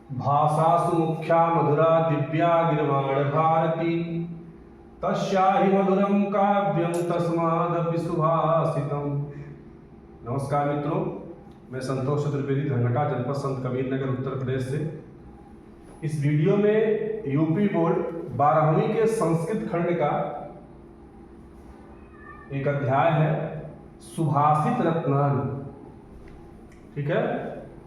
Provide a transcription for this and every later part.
भाषासु मुख्या मधुरा दिव्या गिर्वाण भारती तस्याहि मधुरम काव्यम तस्मादपि सुभाषितम। नमस्कार मित्रों, मैं संतोष चतुर्वेदी, धनघटा, जनपद संत कबीर नगर, उत्तर प्रदेश से। इस वीडियो में यूपी बोर्ड 12वीं के संस्कृत खंड का एक अध्याय है सुभाषित रत्नान। ठीक है,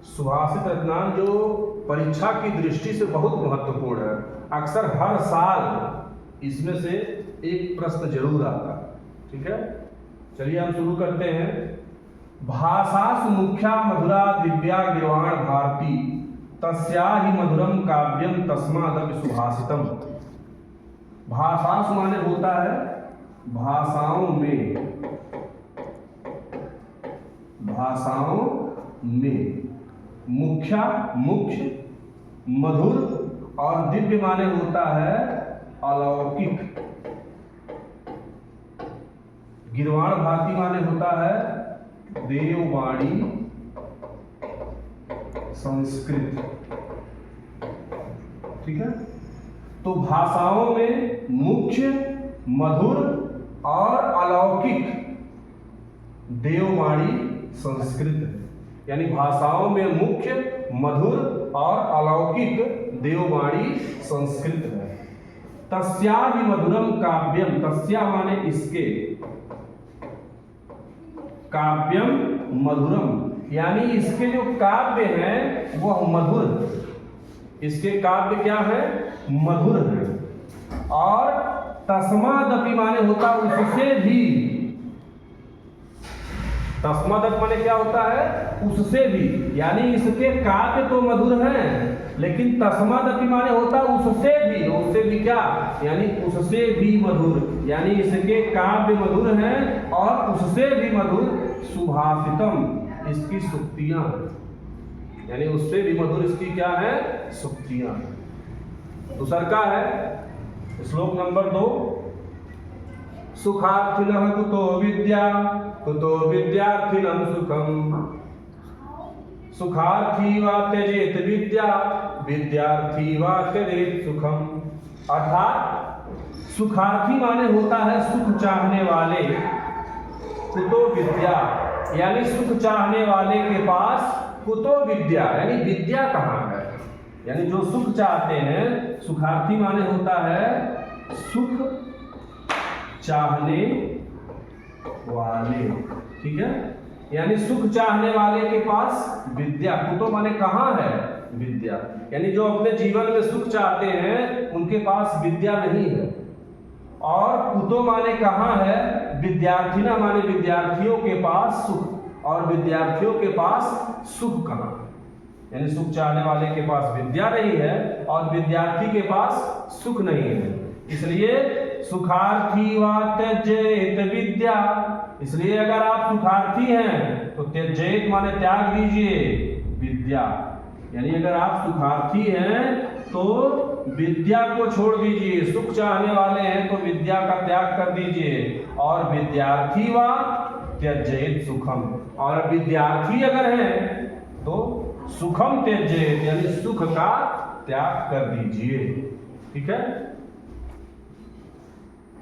सुभाषित रत्नान जो परीक्षा की दृष्टि से बहुत महत्वपूर्ण है। अक्सर हर साल इसमें से एक प्रश्न जरूर आता है। ठीक है, चलिए हम शुरू करते हैं। भाषासु मुख्या मधुरा दिव्या गिर्वाण भारती तस्याहि मधुरम काव्यम तस्मादपि सुभाषितम। भाषासु माने होता है भाषाओं में, भाषाओं में, मुख्या मुख्य, मधुर और दिव्य माने होता है अलौकिक। गिर्वाण भारती माने होता है देववाणी संस्कृत। ठीक है, तो भाषाओं में मुख्य, मधुर और अलौकिक देववाणी संस्कृत है। यानी भाषाओं में मुख्य, मधुर और अलौकिक देववाणी संस्कृत है। तस्याहि मधुरम काव्यम, तस्या माने इसके, काव्यम मधुरम यानी इसके जो काव्य हैं वह मधुर। इसके काव्य क्या है? मधुर है। और तस्मादपि माने होता उससे भी। तस्मादपि माने क्या होता है? उससे भी। यानी इसके काव्य तो मधुर हैं, लेकिन तस्मादपि माने होता उससे भी। उससे भी क्या? यानी उससे भी मधुर। यानी इसके काव्य मधुर हैं और उससे भी मधुर सुभाषितम, इसकी सूक्तियां। यानी उससे भी मधुर इसकी क्या है? सूक्तियां। दूसर का है श्लोक नंबर 2। सुखार्थिनः कुतो विद्या कुतो विद्यार्थिनं सुखम। सुखार्थी वा त्यजेत विद्या विद्यार्थी वा त्यजेत सुखम। अर्थात सुखार्थी माने होता है सुख चाहने वाले, कुतो विद्या यानी सुख चाहने वाले के पास, कुतो विद्या यानी विद्या कहाँ है। यानी जो सुख चाहते हैं, सुखार्थी माने होता है सुख चाहने वाले। ठीक है, यानी सुख चाहने वाले के पास विद्या। कुतो माने कहाँ है? विद्या। यानी जो अपने जीवन में सुख चाहते हैं उनके पास विद्या नहीं है। और कुतो माने कहाँ है? विद्यार्थिना माने विद्यार्थियों के पास सुख। और विद्यार्थियों के पास सुख कहाँ? यानी सुख चाहने वाले के पास विद्या नहीं है और विद्यार्थी के पास सुख नहीं है। इसलिए सुखार्थी वा त्यजेत विद्या। इसलिए अगर आप सुखार्थी हैं तो त्यजेत माने त्याग दीजिए विद्या। यानी अगर आप सुखार्थी हैं तो विद्या को छोड़ दीजिए। सुख चाहने वाले हैं तो विद्या का त्याग कर दीजिए। और विद्यार्थी वा त्यजेत सुखम, और विद्यार्थी अगर हैं तो सुखम त्यजेत यानी सुख का त्याग कर दीजिए। ठीक है।